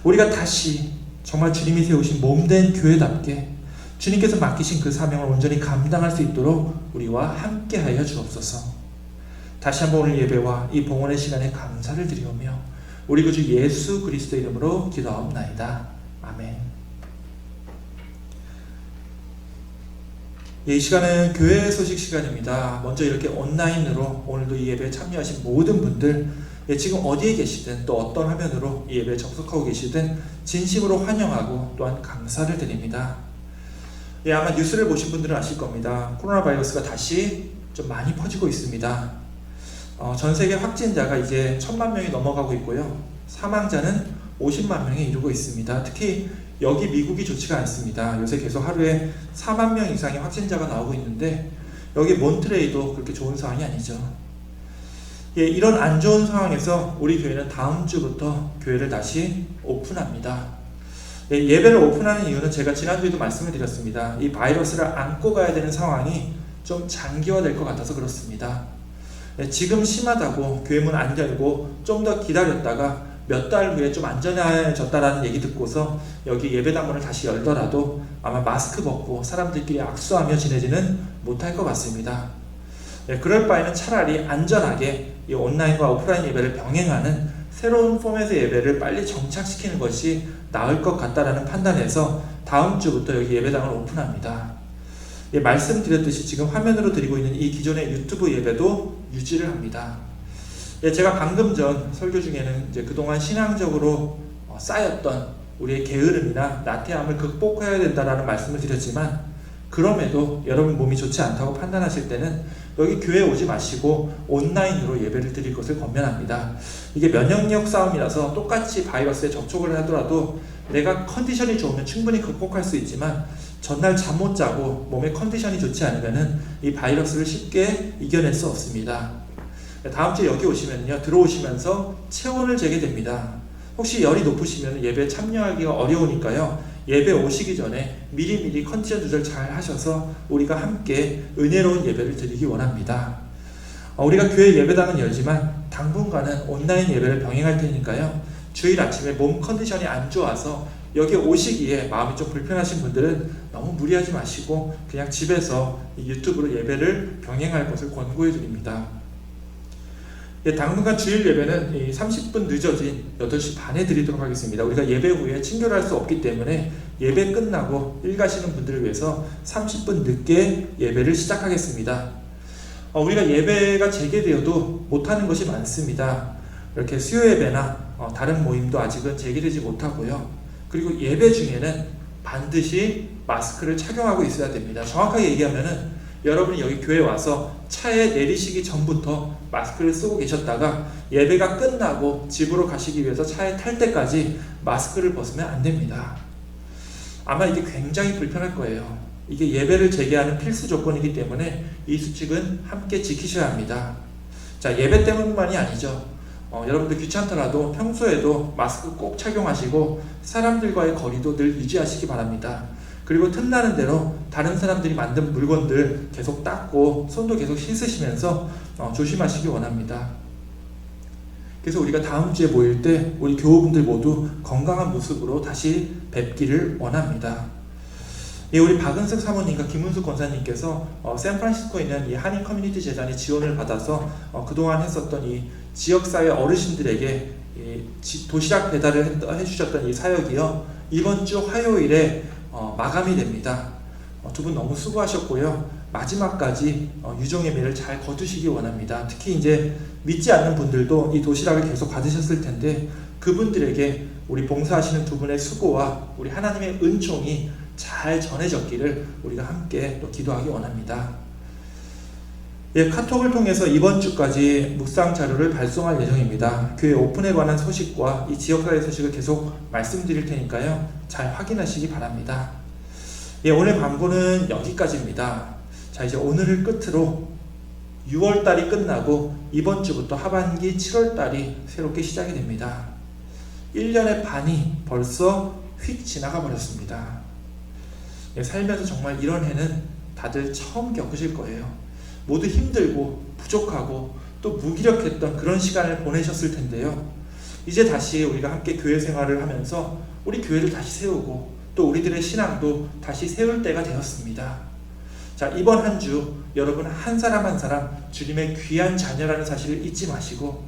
A: 우리가 다시 정말 주님이 세우신 몸된 교회답게 주님께서 맡기신 그 사명을 온전히 감당할 수 있도록 우리와 함께하여 주옵소서. 다시 한번 오늘 예배와 이 봉헌의 시간에 감사를 드리오며 우리 구주 예수 그리스도 이름으로 기도하옵나이다. 아멘. 이 시간은 교회 소식 시간입니다. 먼저 이렇게 온라인으로 오늘도 이 예배에 참여하신 모든 분들 지금 어디에 계시든 또 어떤 화면으로 이 예배에 접속하고 계시든 진심으로 환영하고 또한 감사를 드립니다. 예, 아마 뉴스를 보신 분들은 아실 겁니다. 코로나 바이러스가 다시 좀 많이 퍼지고 있습니다. 전 세계 확진자가 이제 1000만 명이 넘어가고 있고요. 사망자는 50만 명에 이르고 있습니다. 특히 여기 미국이 좋지가 않습니다. 요새 계속 하루에 4만 명 이상의 확진자가 나오고 있는데 여기 몬트레이도 그렇게 좋은 상황이 아니죠. 예, 이런 안 좋은 상황에서 우리 교회는 다음 주부터 교회를 다시 오픈합니다. 예, 예배를 오픈하는 이유는 제가 지난주에도 말씀을 드렸습니다. 이 바이러스를 안고 가야 되는 상황이 좀 장기화될 것 같아서 그렇습니다. 예, 지금 심하다고 교회 문 안 열고 좀 더 기다렸다가 몇 달 후에 좀 안전해졌다라는 얘기 듣고서 여기 예배당문을 다시 열더라도 아마 마스크 벗고 사람들끼리 악수하며 지내지는 못할 것 같습니다. 예, 그럴 바에는 차라리 안전하게 이 온라인과 오프라인 예배를 병행하는 새로운 포맷의 예배를 빨리 정착시키는 것이 나을 것 같다라는 판단에서 다음 주부터 여기 예배당을 오픈합니다. 예, 말씀드렸듯이 지금 화면으로 드리고 있는 이 기존의 유튜브 예배도 유지를 합니다. 예, 제가 방금 전 설교 중에는 이제 그동안 신앙적으로 쌓였던 우리의 게으름이나 나태함을 극복해야 된다라는 말씀을 드렸지만 그럼에도 여러분 몸이 좋지 않다고 판단하실 때는 여기 교회에 오지 마시고 온라인으로 예배를 드릴 것을 권면합니다. 이게 면역력 싸움이라서 똑같이 바이러스에 접촉을 하더라도 내가 컨디션이 좋으면 충분히 극복할 수 있지만 전날 잠 못 자고 몸의 컨디션이 좋지 않으면 이 바이러스를 쉽게 이겨낼 수 없습니다. 다음 주에 여기 오시면요, 들어오시면서 체온을 재게 됩니다. 혹시 열이 높으시면 예배에 참여하기가 어려우니까요, 예배 오시기 전에 미리미리 컨디션 조절 잘 하셔서 우리가 함께 은혜로운 예배를 드리기 원합니다. 우리가 교회 예배당은 열지만 당분간은 온라인 예배를 병행할 테니까요, 주일 아침에 몸 컨디션이 안 좋아서 여기 오시기에 마음이 좀 불편하신 분들은 너무 무리하지 마시고 그냥 집에서 유튜브로 예배를 병행할 것을 권고해 드립니다. 예, 당분간 주일 예배는 30분 늦어진 8시 반에 드리도록 하겠습니다. 우리가 예배 후에 친교를 할 수 없기 때문에 예배 끝나고 일 가시는 분들을 위해서 30분 늦게 예배를 시작하겠습니다. 우리가 예배가 재개되어도 못하는 것이 많습니다. 이렇게 수요 예배나 다른 모임도 아직은 재개되지 못하고요. 그리고 예배 중에는 반드시 마스크를 착용하고 있어야 됩니다. 정확하게 얘기하면은 여러분이 여기 교회 와서 차에 내리시기 전부터 마스크를 쓰고 계셨다가 예배가 끝나고 집으로 가시기 위해서 차에 탈 때까지 마스크를 벗으면 안 됩니다. 아마 이게 굉장히 불편할 거예요. 이게 예배를 재개하는 필수 조건이기 때문에 이 수칙은 함께 지키셔야 합니다. 자, 예배 때문만이 아니죠. 여러분들 귀찮더라도 평소에도 마스크 꼭 착용하시고 사람들과의 거리도 늘 유지하시기 바랍니다. 그리고 틈나는 대로 다른 사람들이 만든 물건들 계속 닦고 손도 계속 씻으시면서 조심하시기 원합니다. 그래서 우리가 다음 주에 모일 때 우리 교우분들 모두 건강한 모습으로 다시 뵙기를 원합니다. 예, 우리 박은석 사모님과 김은숙 권사님께서 샌프란시스코에 있는 이 한인 커뮤니티 재단의 지원을 받아서 그동안 했었던 이 지역사회 어르신들에게 도시락 배달을 해주셨던 이 사역이요, 이번 주 화요일에 마감이 됩니다. 두 분 너무 수고하셨고요. 마지막까지 유종예배를 잘 거두시기 원합니다. 특히 이제 믿지 않는 분들도 이 도시락을 계속 받으셨을 텐데 그분들에게 우리 봉사하시는 두 분의 수고와 우리 하나님의 은총이 잘 전해졌기를 우리가 함께 또 기도하기 원합니다. 예, 카톡을 통해서 이번 주까지 묵상 자료를 발송할 예정입니다. 교회 오픈에 관한 소식과 이 지역사회 소식을 계속 말씀드릴 테니까요, 잘 확인하시기 바랍니다. 예, 오늘 광고는 여기까지입니다. 자, 이제 오늘을 끝으로 6월달이 끝나고 이번 주부터 하반기 7월달이 새롭게 시작이 됩니다. 1년의 반이 벌써 휙 지나가 버렸습니다. 예, 살면서 정말 이런 해는 다들 처음 겪으실 거예요. 모두 힘들고 부족하고 또 무기력했던 그런 시간을 보내셨을 텐데요. 이제 다시 우리가 함께 교회 생활을 하면서 우리 교회를 다시 세우고 또 우리들의 신앙도 다시 세울 때가 되었습니다. 자, 이번 한 주 여러분 한 사람 한 사람 주님의 귀한 자녀라는 사실을 잊지 마시고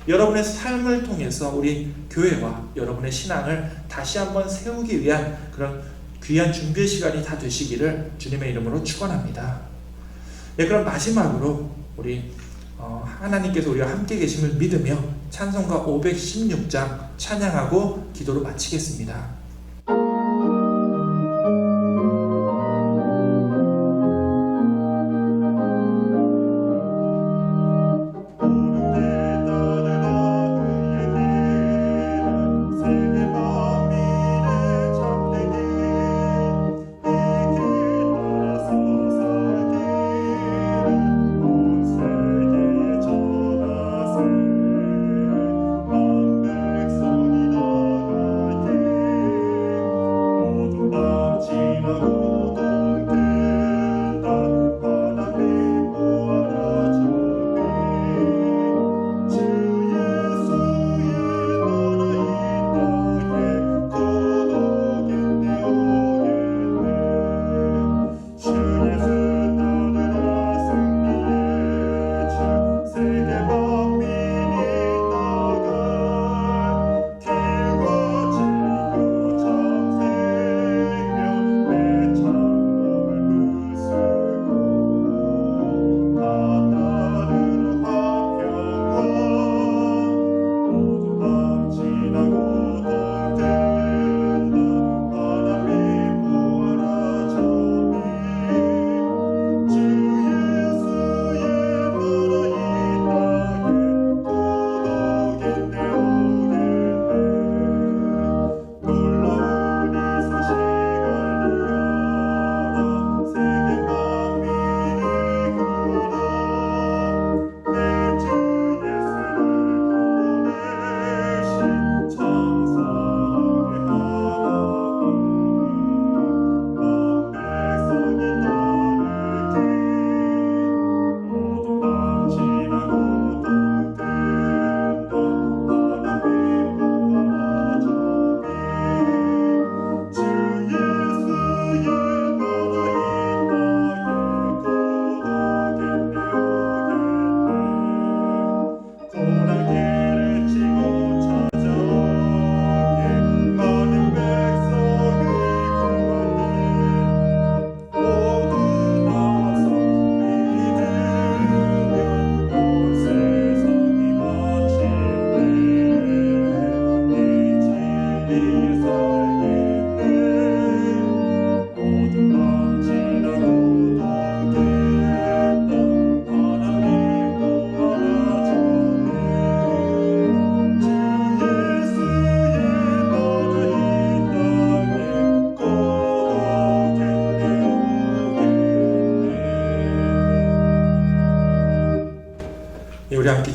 A: 여러분의 삶을 통해서 우리 교회와 여러분의 신앙을 다시 한번 세우기 위한 그런 귀한 준비의 시간이 다 되시기를 주님의 이름으로 축원합니다. 네, 그럼 마지막으로 우리 하나님께서 우리와 함께 계심을 믿으며 찬송가 516장 찬양하고 기도로 마치겠습니다.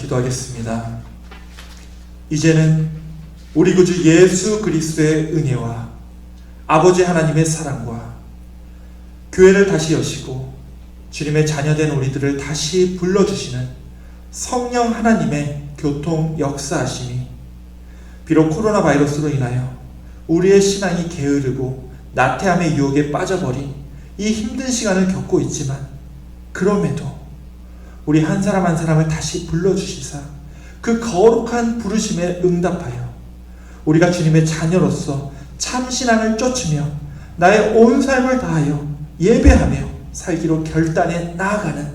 A: 기도하겠습니다. 이제는 우리 구주 예수 그리스도의 은혜와 아버지 하나님의 사랑과 교회를 다시 여시고 주님의 자녀된 우리들을 다시 불러주시는 성령 하나님의 교통 역사하심이 비록 코로나 바이러스로 인하여 우리의 신앙이 게으르고 나태함의 유혹에 빠져버린 이 힘든 시간을 겪고 있지만, 그럼에도 우리 한 사람 한 사람을 다시 불러주시사 그 거룩한 부르심에 응답하여 우리가 주님의 자녀로서 참 신앙을 쫓으며 나의 온 삶을 다하여 예배하며 살기로 결단해 나아가는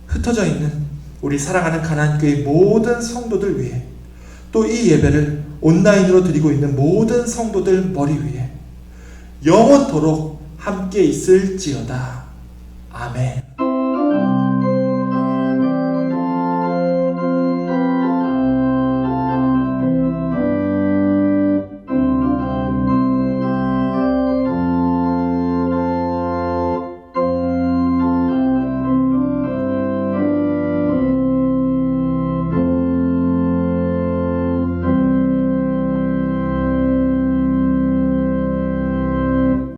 A: 흩어져 있는 우리 사랑하는 가나안교회 모든 성도들 위해, 또 이 예배를 온라인으로 드리고 있는 모든 성도들 머리 위에 영원토록 함께 있을지어다. 아멘.